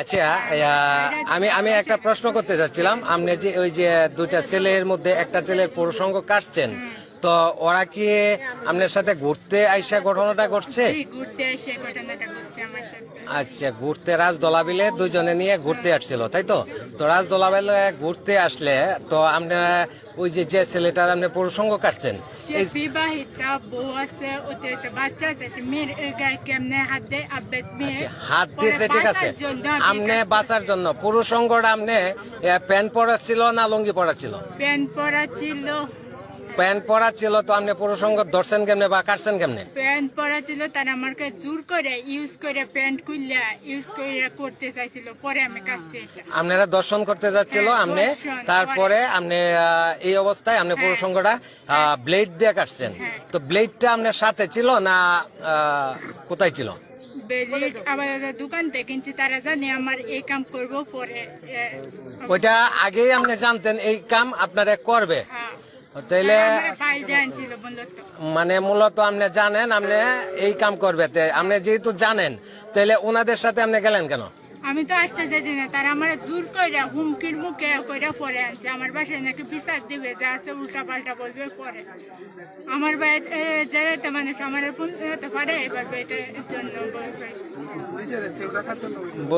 আচ্ছা, আমি আমি একটা প্রশ্ন করতে চাচ্ছিলাম। আপনি যে ওই যে দুইটা ছেলের মধ্যে একটা ছেলের প্রসঙ্গ কাটছেন, তো ওরা কি আপনার সাথে ঘুরতে আইসা ঘটনাটা ঘটছে? ঘুরতে এসে ঘটনাটা ঘটছে আমার সাথে। আচ্ছা, ঘুরতে রাজ দোলাবিলে দুইজনে নিয়ে ঘুরতে আসছিল, তাই তো? তো রাজ দোলাবিলে ঘুরতে আসলে তো আপনি ওই যে যে ছেলেটার আপনি প্রসঙ্গ কাটছেন, সে এই বিবাহিতা বউ আছে, ওতে একটা বাচ্চা আছে, একটা মেয়ের গায়ে কেমনে হাত দেয় আবেদ মেয়ে আচ্ছা, হাত দিয়েছে, ঠিক আছে। আপনি বাঁচার বাঁচার জন্য পুরুষঙ্গটা আপনি প্যান্ট পরা ছিল না লুঙ্গি পরা ছিল? প্যান্ট পরা ছিল। প্যান্ট পরা ছিল, তো আপনি পুরুষঙ্গ ধরছেন কেমনে বা কাটছেন কেমনে? প্যান্ট পরা ছিল, তার আমাকে জোর করে ইউজ করে প্যান্ট খুললে ইউজ করে করতে চাইছিল, পরে আমি কাছে আপনারা দর্শন করতে যাচ্ছিল, হ্যাঁ, আপনি দর্শন, তারপরে আপনি এই অবস্থায় আপনি পুরুষঙ্গটা ব্লেড দিয়ে কাটছেন। হ্যাঁ। তো ব্লেডটা আপনার সাথে ছিল না কোথায় ছিল? আবার দোকান থেকে কিনছি, তারা জানে আমার এই কাম করবো পরে। ওইটা আগেই আপনি জানতেন এই কাম আপনারা করবে? হ্যাঁ, তাইলে ভাই জানছিল মূলত। মানে মূলত আপনি জানেন আপনি এই কাম করবে, আপনি যেহেতু জানেন তাহলে ওনাদের সাথে আপনি গেলেন কেন? আমি তো আসতে যেতে না, তারা আমার জোর করে হুমকির মুখে করে পরে আনছে। আমার বাসায় নাকি বিচার দিবে, যা আছে উল্টা পাল্টা বলবে পরে। আমার ভাই যাতে মানুষ আমার পারে, এবার এটার জন্য